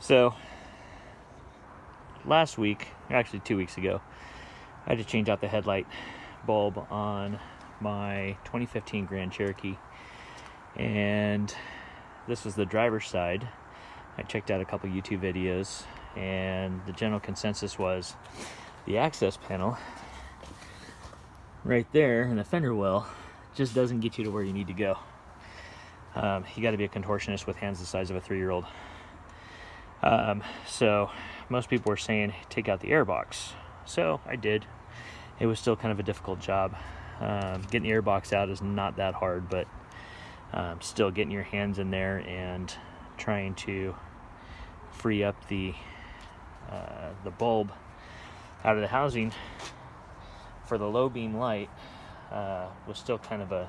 So last week, actually 2 weeks ago, I had to change out the headlight bulb on my 2015 Grand Cherokee, and this was the driver's side. I checked out a couple YouTube videos, and the general consensus was the access panel right there in the fender well just doesn't get you to where you need to go. You got to be a contortionist with hands the size of a 3-year-old. So most people were saying take out the air box. So I did. It was still kind of a difficult job. Getting the air box out is not that hard, but still getting your hands in there and trying to free up the bulb out of the housing for the low beam light was still kind of a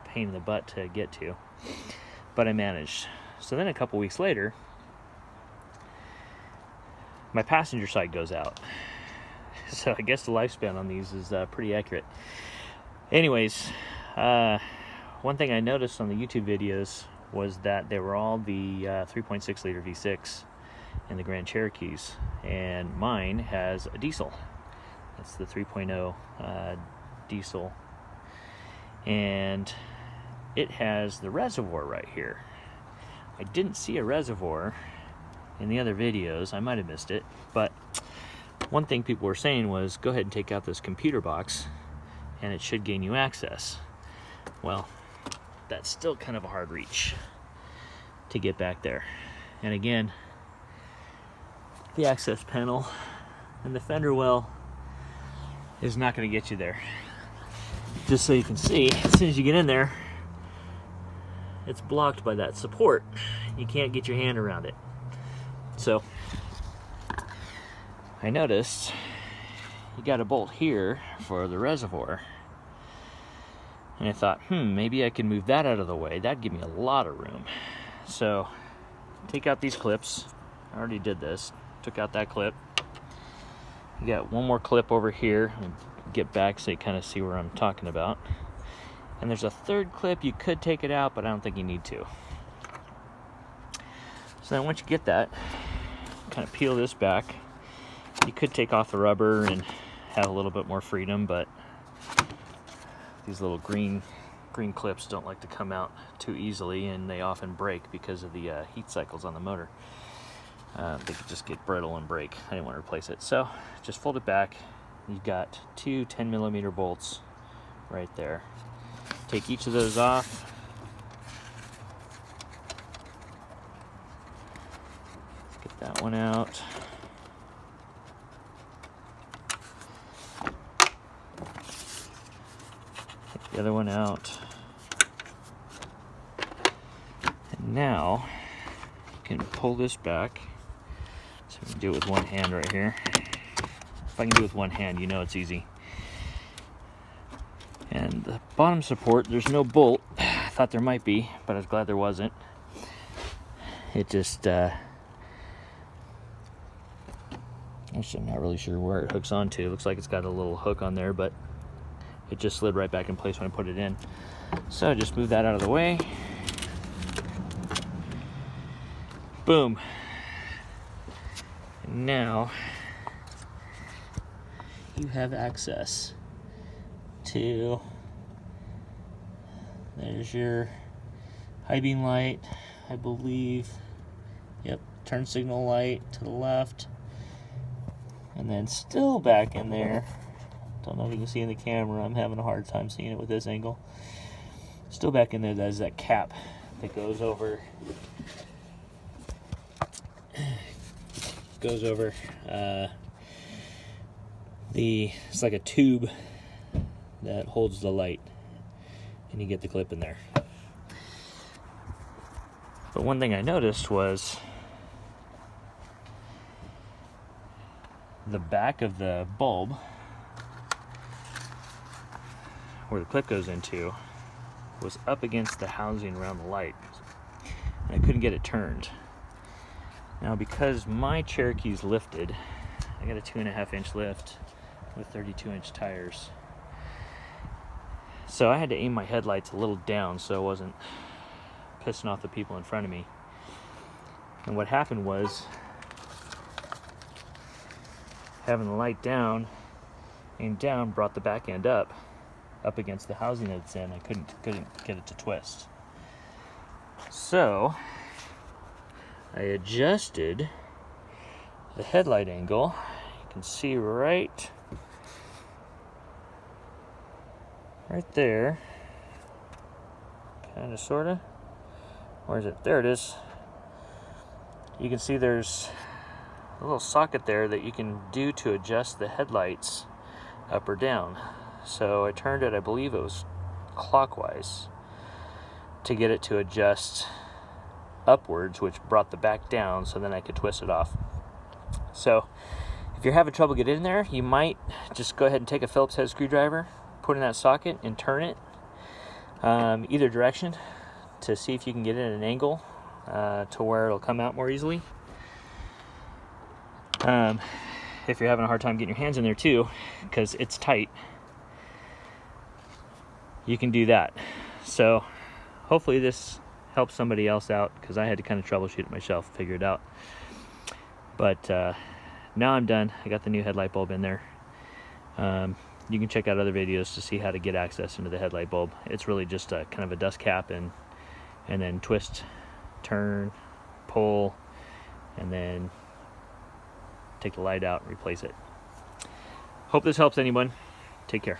pain in the butt to get to, but I managed. So then a couple weeks later, my passenger side goes out. So I guess the lifespan on these is pretty accurate. Anyways, one thing I noticed on the YouTube videos was that they were all the 3.6 liter V6 in the Grand Cherokees, and mine has a diesel. That's the 3.0 diesel, and it has the reservoir right here. I didn't see a reservoir in the other videos. I might have missed it, but one thing people were saying was go ahead and take out this computer box and it should gain you access. Well, that's still kind of a hard reach to get back there. And again, the access panel and the fender well is not going to get you there. Just so you can see, as soon as you get in there, it's blocked by that support. You can't get your hand around it. So I noticed you got a bolt here for the reservoir, and I thought, maybe I can move that out of the way. That'd give me a lot of room. So take out these clips. I already did this. Took out that clip. You got one more clip over here. I'll get back so you kind of see where I'm talking about. And there's a third clip. You could take it out, but I don't think you need to. So then once you get that, kind of peel this back. You could take off the rubber and have a little bit more freedom, but these little green clips don't like to come out too easily, and they often break because of the heat cycles on the motor. They could just get brittle and break. I didn't want to replace it, so just fold it back. You've got two 10mm bolts right there. Take each of those off. Get that one out. Take the other one out. And now you can pull this back. So we can do it with one hand right here. If I can do it with one hand, you know it's easy. And the bottom support, there's no bolt. I thought there might be, but I was glad there wasn't. It just, actually I'm not really sure where it hooks onto. It looks like it's got a little hook on there, but it just slid right back in place when I put it in. So just move that out of the way. Boom. And now you have access to, there's your high beam light, I believe. Yep, turn signal light to the left. And then still back in there, don't know if you can see in the camera, I'm having a hard time seeing it with this angle. Still back in there, that is that cap that goes over it's like a tube that holds the light, and you get the clip in there. But one thing I noticed was the back of the bulb, where the clip goes into, was up against the housing around the light, and I couldn't get it turned. Now, because my Cherokee's lifted, I got a 2.5-inch lift with 32-inch tires. So I had to aim my headlights a little down so I wasn't pissing off the people in front of me. And what happened was, having the light down and down brought the back end up against the housing that it's in. I couldn't get it to twist. So I adjusted the headlight angle. You can see right there, kind of, sort of. Where is it? There it is. You can see there's a little socket there that you can do to adjust the headlights up or down. So I turned it, I believe it was clockwise, to get it to adjust upwards, which brought the back down, so then I could twist it off. So if you're having trouble getting in there, you might just go ahead and take a Phillips head screwdriver, put in that socket, and turn it either direction to see if you can get it at an angle to where it'll come out more easily. If you're having a hard time getting your hands in there too, because it's tight, you can do that. So hopefully this helps somebody else out, because I had to kind of troubleshoot it myself, figure it out. But now I'm done. I got the new headlight bulb in there. You can check out other videos to see how to get access into the headlight bulb. It's really just a kind of a dust cap, and then twist, turn, pull, and then take the light out and replace it. Hope this helps anyone. Take care.